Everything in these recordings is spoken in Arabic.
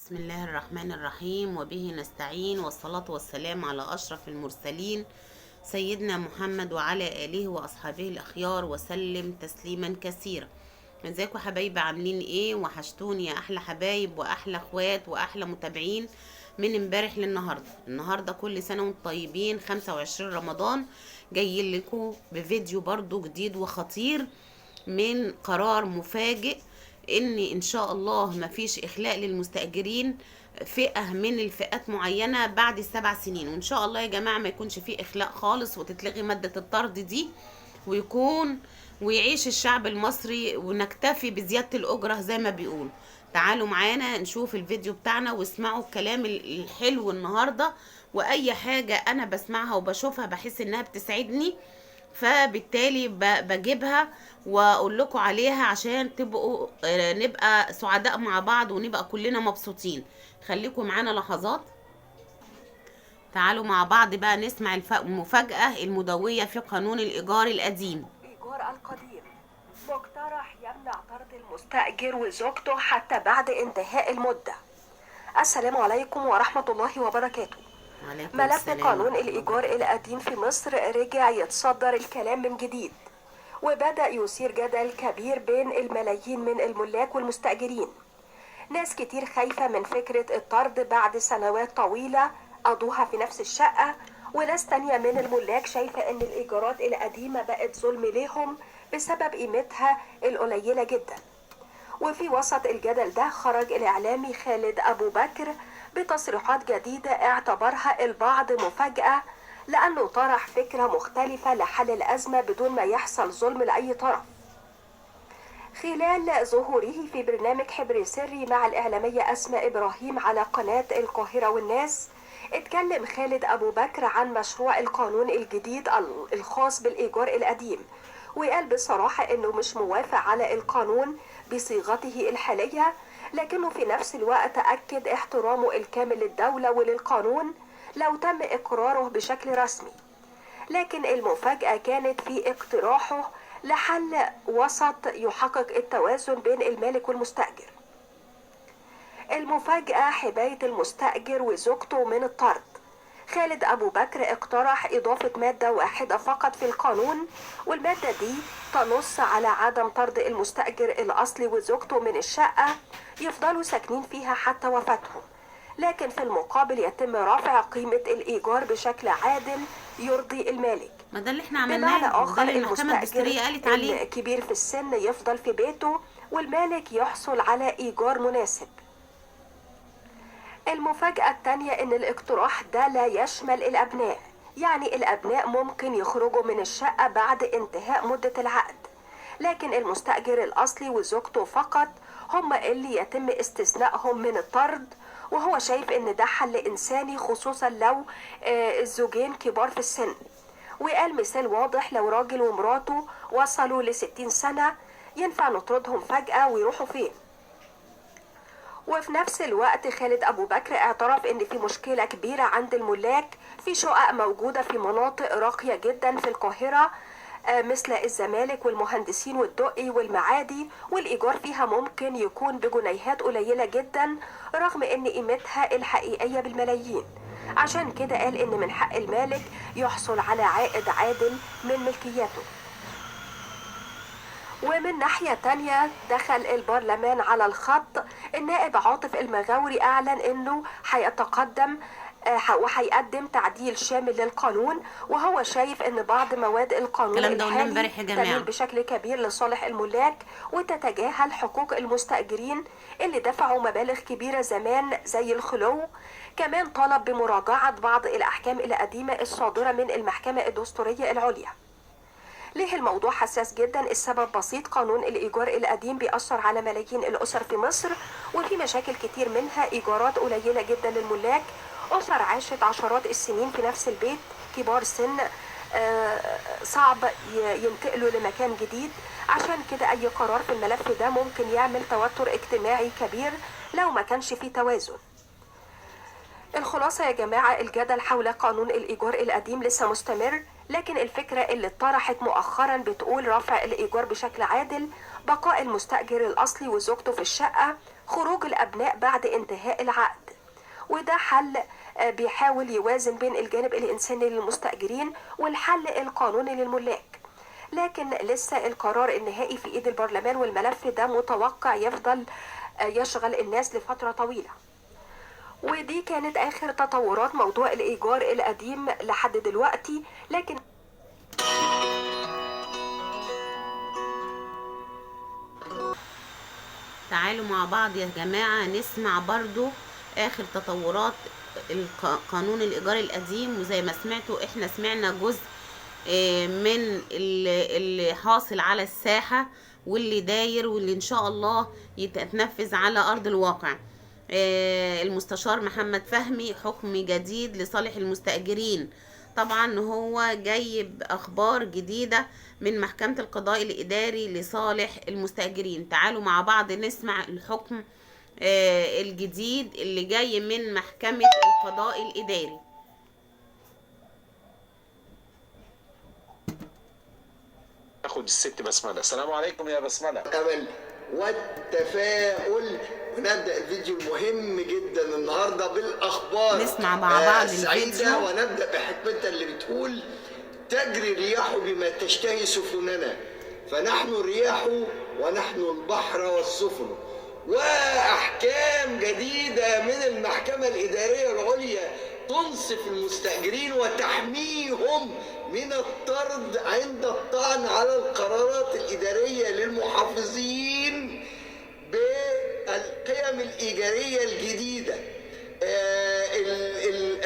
بسم الله الرحمن الرحيم، وبه نستعين، والصلاة والسلام على أشرف المرسلين سيدنا محمد وعلى آله وأصحابه الأخيار وسلم تسليما كثيرا. ازيكم حبايبي؟ عاملين ايه؟ وحشتوني يا أحلى حبايب وأحلى اخوات وأحلى متابعين من امبارح للنهاردة. النهاردة كل سنة وانتم طيبين، 25 رمضان. جايين لكم بفيديو برضو جديد وخطير من قرار مفاجئ ان شاء الله مفيش اخلاء للمستاجرين فئة من الفئات معينة بعد ال7 سنين، وان شاء الله يا جماعة ما يكونش فيه اخلاء خالص وتتلغي مادة الطرد دي، ويعيش الشعب المصري ونكتفي بزيادة الأجرة زي ما بيقولوا. تعالوا معانا نشوف الفيديو بتاعنا واسمعوا الكلام الحلو النهاردة. وأي حاجة أنا بسمعها وبشوفها بحس إنها بتسعدني، فبالتالي بجيبها واقول لكم عليها عشان تبقوا نبقى سعداء مع بعض ونبقى كلنا مبسوطين. خليكم معانا لحظات. تعالوا مع بعض بقى نسمع المفاجأة المدوية في قانون الإيجار القديم. الإيجار القديم مقترح يمنع طرد المستأجر وزوجته حتى بعد انتهاء المدة. السلام عليكم ورحمة الله وبركاته. ملف قانون الإيجار القديم في مصر رجع يتصدر الكلام من جديد، وبدأ يثير جدل كبير بين الملايين من الملاك والمستأجرين. ناس كتير خايفة من فكرة الطرد بعد سنوات طويلة قضوها في نفس الشقة، وناس تانية من الملاك شايفة ان الإيجارات القديمة بقت ظلم ليهم بسبب قيمتها القليلة جدا. وفي وسط الجدل ده خرج الإعلامي خالد أبو بكر بتصريحات جديدة اعتبرها البعض مفاجأة، لأنه طرح فكرة مختلفة لحل الأزمة بدون ما يحصل ظلم لأي طرف. خلال ظهوره في برنامج حبر سري مع الإعلامية أسماء إبراهيم على قناة القاهرة والناس، اتكلم خالد أبو بكر عن مشروع القانون الجديد الخاص بالإيجار القديم، وقال بصراحة إنه مش موافق على القانون بصيغته الحالية، لكنه في نفس الوقت أكد احترامه الكامل للدولة وللقانون لو تم إقراره بشكل رسمي. لكن المفاجأة كانت في اقتراحه لحل وسط يحقق التوازن بين المالك والمستأجر. المفاجأة حماية المستأجر وزوجته من الطرد. خالد أبو بكر اقترح إضافة مادة واحدة فقط في القانون، والمادة دي تنص على عدم طرد المستأجر الأصلي وزوجته من الشقة يفضلوا ساكنين فيها حتى وفاتهم، لكن في المقابل يتم رفع قيمة الإيجار بشكل عادل يرضي المالك. ما ده اللي احنا عملناه، بمعنى آخر ده اللي المحكمة الدستورية قالت عليه. الكبير في السن يفضل في بيته والمالك يحصل على إيجار مناسب. المفاجأة التانية إن الاقتراح ده لا يشمل الأبناء، يعني الأبناء ممكن يخرجوا من الشقة بعد انتهاء مدة العقد، لكن المستأجر الأصلي وزوجته فقط هم اللي يتم استثنائهم من الطرد. وهو شايف إن ده حل إنساني، خصوصا لو الزوجين كبار في السن. وقال مثال واضح، لو راجل ومراته وصلوا ل60 سنة ينفع نطردهم فجأة ويروحوا فين؟ وفي نفس الوقت خالد أبو بكر اعترف إن في مشكلة كبيرة عند الملاك في شقق موجودة في مناطق راقية جدا في القاهرة، مثل الزمالك والمهندسين والدقي والمعادي، والإيجار فيها ممكن يكون بجنيهات قليلة جدا رغم إن قيمتها الحقيقية بالملايين. عشان كده قال إن من حق المالك يحصل على عائد عادل من ملكيته. ومن ناحية تانية دخل البرلمان على الخط. النائب عاطف المغاوري أعلن أنه هيتقدم وهيقدم تعديل شامل للقانون، وهو شايف أن بعض مواد القانون الحالي تميل بشكل كبير لصالح الملاك وتتجاهل حقوق المستأجرين اللي دفعوا مبالغ كبيرة زمان زي الخلو. كمان طلب بمراجعة بعض الأحكام القديمة الصادرة من المحكمة الدستورية العليا. ليه الموضوع حساس جدا؟ السبب بسيط، قانون الإيجار القديم بيأثر على ملايين الأسر في مصر، وفي مشاكل كتير منها إيجارات قليلة جدا للملاك، أسر عاشت عشرات السنين في نفس البيت، كبار سن صعب ينتقلوا لمكان جديد. عشان كده أي قرار في الملف ده ممكن يعمل توتر اجتماعي كبير لو ما كانش فيه توازن. الخلاصة يا جماعة، الجدل حول قانون الإيجار القديم لسه مستمر، لكن الفكرة اللي اتطرحت مؤخرا بتقول رفع الإيجار بشكل عادل، بقاء المستأجر الأصلي وزوجته في الشقة، خروج الأبناء بعد انتهاء العقد، وده حل بيحاول يوازن بين الجانب الإنساني للمستأجرين والحل القانوني للملاك. لكن لسه القرار النهائي في إيد البرلمان، والملف ده متوقع يفضل يشغل الناس لفترة طويلة. ودي كانت آخر تطورات موضوع الإيجار القديم لحد دلوقتي. لكن تعالوا مع بعض يا جماعة نسمع برضو آخر تطورات قانون الإيجار القديم. وزي ما سمعتوا احنا سمعنا جزء من اللي حاصل على الساحة واللي داير واللي ان شاء الله يتنفذ على أرض الواقع. المستشار محمد فهمي حكم جديد لصالح المستأجرين. طبعا هو جايب أخبار جديدة من محكمة القضاء الإداري لصالح المستأجرين. تعالوا مع بعض نسمع الحكم الجديد اللي جاي من محكمة القضاء الإداري. ناخد الست بسملة. السلام عليكم يا بسملة. الأمل والتفاؤل، ونبدأ الفيديو المهم جدا النهارده بالأخبار. نسمع مع بعض سعيدة، ونبدأ بحكمتها اللي بتقول: تجري الرياح بما تشتهي سفننا، فنحن الرياح ونحن البحر والسفن. وأحكام جديدة من المحكمة الإدارية العليا تنصف المستأجرين وتحميهم من الطرد عند الطعن على القرارات الإدارية للمحافظين بالقيم الإيجارية الجديدة.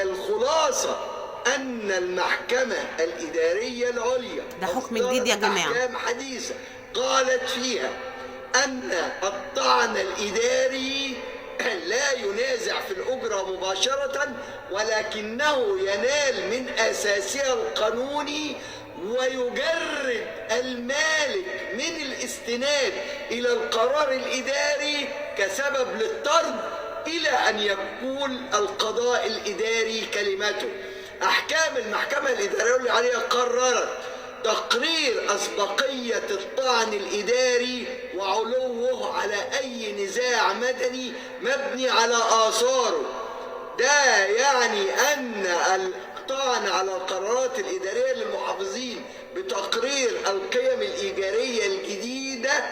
الخلاصة أن المحكمة الإدارية العليا ده حكم جديد يا جماعة، أحكام حديثة قالت فيها أن الطعن الإداري لا ينازع في الأجرة مباشرة، ولكنه ينال من أساسها القانوني ويجرد المالك من الاستناد إلى القرار الإداري كسبب للطرد إلى أن يقول القضاء الإداري كلمته. أحكام المحكمة الإدارية عليها قررت تقرير أسبقية الطعن الإداري وعلوه على أي نزاع مدني مبني على آثاره. ده يعني أن الطعن على القرارات الإدارية للمحافظين بتقرير القيم الإيجارية الجديدة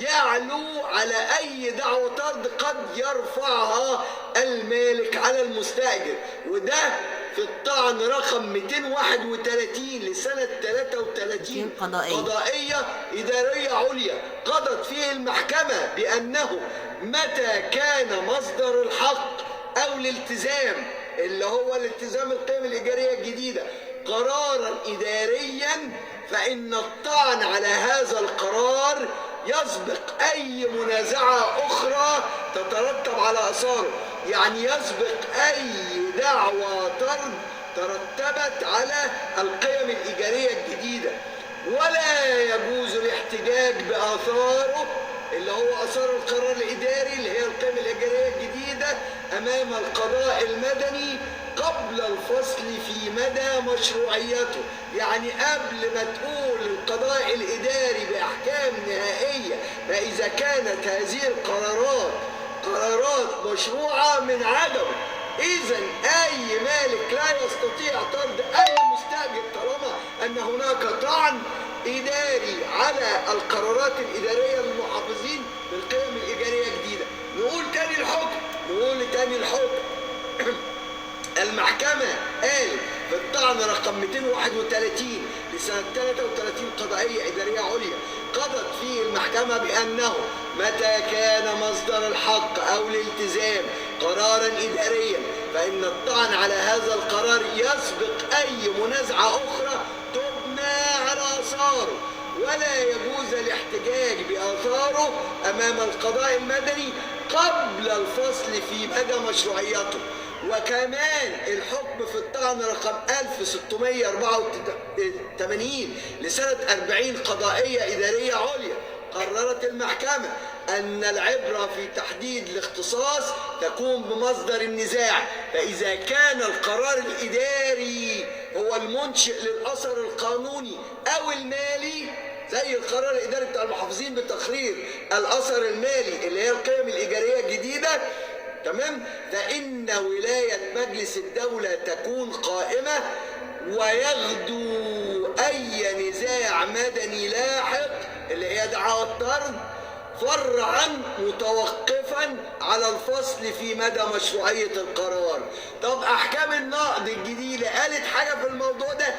يعلو على أي دعوة طرد قد يرفعها المالك على المستأجر. وده في الطعن رقم 231 لسنة 33 قضائية إدارية عليا قضت فيه المحكمة بأنه متى كان مصدر الحق أو الالتزام اللي هو الالتزام القيم الإيجارية الجديدة قرارا إداريا، فإن الطعن على هذا القرار يسبق أي منازعة أخرى تترتب على آثاره. يعني يسبق أي دعوى طرد ترتبت على القيم الإيجارية الجديدة، ولا يجوز الاحتجاج بآثاره اللي هو آثار القرار الإداري اللي هي القيم الإيجارية الجديدة أمام القضاء المدني قبل الفصل في مدى مشروعيته. يعني قبل ما تقول القضاء الإداري بأحكام نهائية فإذا كانت هذه قرارات مشروعة من عدم، إذا أي مالك لا يستطيع طرد أي مستأجر طالما أن هناك طعن إداري على القرارات الإدارية للمحافظين بالقيم الإيجارية الجديدة. نقول تاني الحكم المحكمة قالت في الطعن رقم 231 لسنة 33 قضائية إدارية عليا قضت فيه المحكمة بأنه متى كان مصدر الحق أو الالتزام قرارا إداريا فإن الطعن على هذا القرار يسبق أي منازعة أخرى تبنى على آثاره، ولا يجوز الاحتجاج بآثاره أمام القضاء المدني قبل الفصل في مدى مشروعيته. وكمان الحكم في الطعن رقم 1684 لسنة 40 قضائية إدارية عليا قررت المحكمة أن العبرة في تحديد الاختصاص تكون بمصدر النزاع، فإذا كان القرار الإداري هو المنشئ للأثر القانوني أو المالي زي القرار الاداري بتاع المحافظين بتقرير الاثر المالي اللي هي القيم الايجاريه الجديده، تمام، فان ولايه مجلس الدوله تكون قائمه ويغدو اي نزاع مدني لاحق اللي هي دعوى الطرد فرعا متوقفا على الفصل في مدى مشروعية القرار. طب أحكام النقد الجديدة قالت حاجة في الموضوع ده؟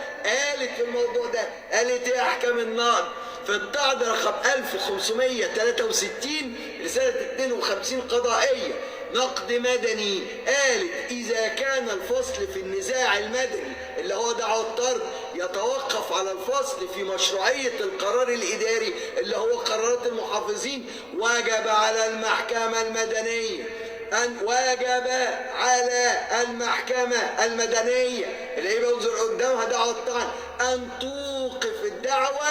قالت إيه أحكام النقد؟ في القاعدة رقم 1563 لسنة 52 قضائية نقد مدني، قالت إذا كان الفصل في النزاع المدني اللي هو دعوى الطرد يتوقف على الفصل في مشروعية القرار الإداري اللي هو قرارات المحافظين، وجب على المحكمة المدنية اللي هي بينظر قدامها دعوى الطعن أن توقف الدعوة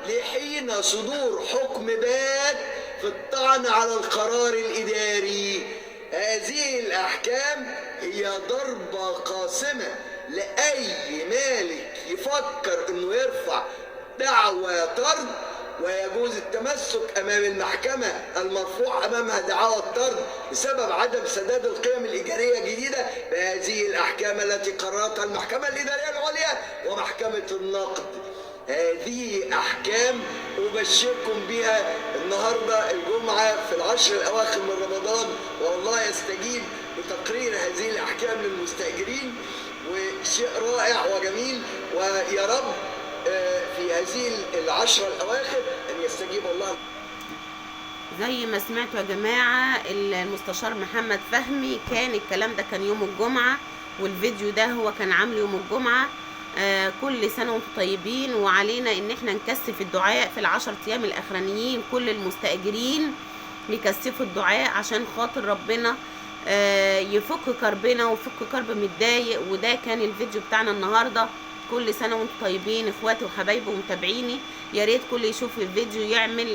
لحين صدور حكم بات في الطعن على القرار الإداري. هذه الأحكام هي ضربة قاسمة لأي مالك يفكر إنه يرفع دعوى طرد، ويجوز التمسك أمام المحكمة المرفوع أمامها دعوى الطرد بسبب عدم سداد القيم الإيجارية الجديدة بهذه الأحكام التي قررتها المحكمة الإدارية العليا ومحكمة النقد. هذه أحكام أبشركم بها النهاردة الجمعة في العشر الأواخر من رمضان، والله يستجيب بتقرير هذه الأحكام للمستأجرين، وشيء رائع وجميل، ويا رب في هذه العشر الأواخر أن يستجيب الله. زي ما سمعتوا يا جماعة المستشار محمد فهمي كان الكلام ده كان يوم الجمعة، والفيديو ده هو كان عامله يوم الجمعة. كل سنة وانتم طيبين، وعلينا ان احنا نكثف الدعاء في ال10 ايام الاخرانيين. كل المستأجرين يكثفوا الدعاء عشان خاطر ربنا يفك كربنا ويفك كرب متضايق. وده كان الفيديو بتاعنا النهارده. كل سنة وانتم طيبين اخواتي وحبايبي ومتابعيني. يا ريت كل يشوف الفيديو يعمل